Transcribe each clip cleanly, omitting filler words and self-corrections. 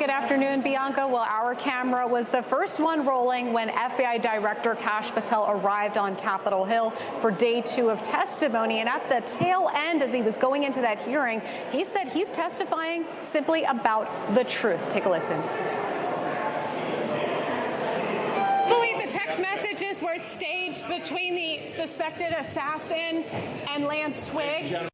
Good afternoon, Bianca. Well, our camera was the first one rolling when FBI Director Kash Patel arrived on Capitol Hill for day 2 of testimony. And at the tail end, as he was going into that hearing, he said he's testifying simply about the truth. Take a listen. Believe the text messages were staged between the suspected assassin and Lance Twiggs.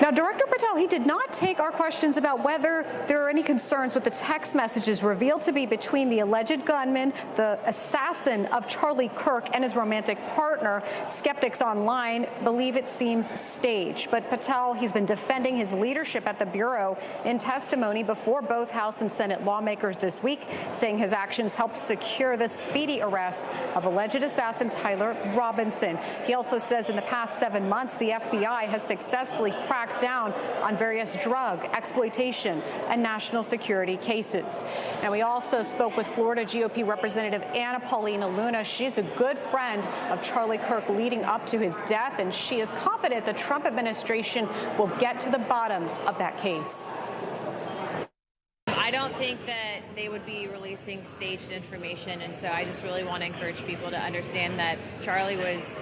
Now, Director Patel, he did not take our questions about whether there are any concerns with the text messages revealed to be between the alleged gunman, the assassin of Charlie Kirk, and his romantic partner. Skeptics online believe it seems staged. But Patel, he's been defending his leadership at the Bureau in testimony before both House and Senate lawmakers this week, saying his actions helped secure the speedy arrest of alleged assassin Tyler Robinson. He also says in the past 7 months, the FBI has successfully cracked down on various drug, exploitation, and national security cases. And we also spoke with Florida GOP Representative Anna Paulina Luna. She's a good friend of Charlie Kirk leading up to his death, and she is confident the Trump administration will get to the bottom of that case. I don't think that they would be releasing staged information, and so I just really want to encourage people to understand that Charlie was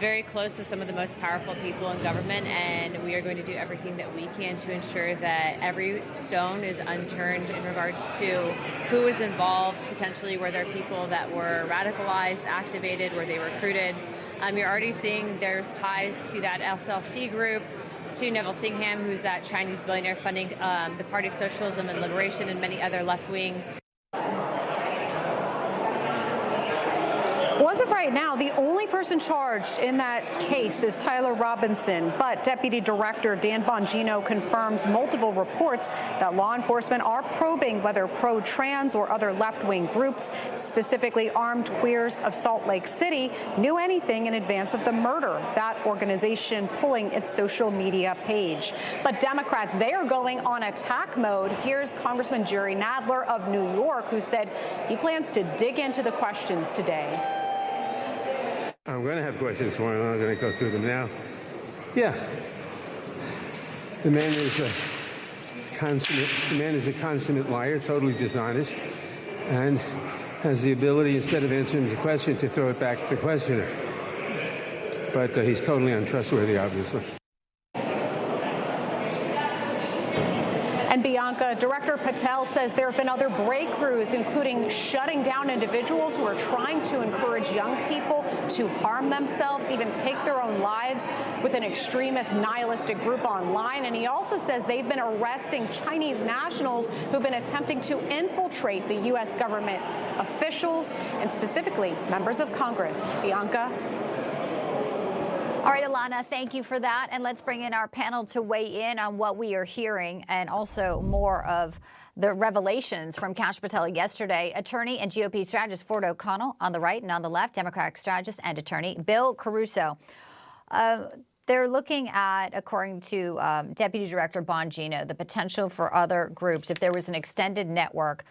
very close to some of the most powerful people in government, and we are going to do everything that we can to ensure that every stone is unturned in regards to who was involved. Potentially, were there people that were radicalized, activated, were they recruited? You're already seeing there's ties to that SLC group, to Neville Singham, who's that Chinese billionaire funding the Party of Socialism and Liberation and many other left-wing. As of right now, the only person charged in that case is Tyler Robinson, but Deputy Director Dan Bongino confirms multiple reports that law enforcement are probing whether pro-trans or other left-wing groups, specifically Armed Queers of Salt Lake City, knew anything in advance of the murder, that organization pulling its social media page. But Democrats, they are going on attack mode. Here's Congressman Jerry Nadler of New York, who said he plans to dig into the questions today. I'm going to have questions for him. I'm going to go through them now. Yeah. The man is a consummate liar, totally dishonest, and has the ability, instead of answering the question, to throw it back to the questioner. But he's totally untrustworthy, obviously. And Bianca, Director Patel says there have been other breakthroughs, including shutting down individuals who are trying to encourage young people to harm themselves, even take their own lives, with an extremist nihilistic group online. And he also says they've been arresting Chinese nationals who've been attempting to infiltrate the U.S. government officials and specifically members of Congress. Bianca? All right, Alana, thank you for that. And let's bring in our panel to weigh in on what we are hearing and also more of the revelations from Kash Patel yesterday. Attorney and GOP strategist Ford O'Connell on the right, and on the left, Democratic strategist and attorney Bill Caruso. They're looking at, according to Deputy Director Bongino, the potential for other groups, if there was an extended network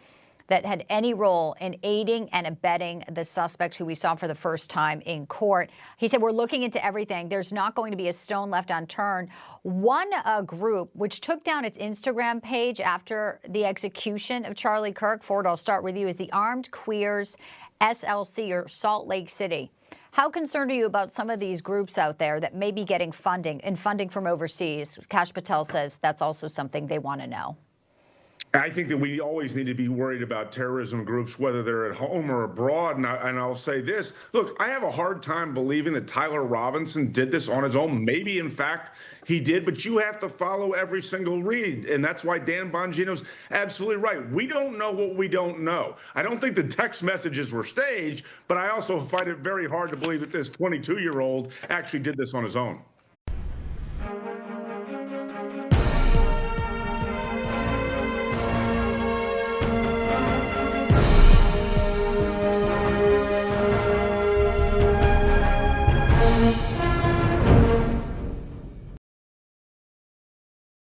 that had any role in aiding and abetting the suspect who we saw for the first time in court. He said, we're looking into everything. There's not going to be a stone left unturned. One group which took down its Instagram page after the execution of Charlie Kirk, Ford, I'll start with you, is the Armed Queers SLC, or Salt Lake City. How concerned are you about some of these groups out there that may be getting funding and funding from overseas? Kash Patel says that's also something they want to know. I think that we always need to be worried about terrorism groups, whether they're at home or abroad. And I'll say this. Look, I have a hard time believing that Tyler Robinson did this on his own. Maybe, in fact, he did. But you have to follow every single read. And that's why Dan Bongino's absolutely right. We don't know what we don't know. I don't think the text messages were staged, but I also find it very hard to believe that this 22-year-old actually did this on his own.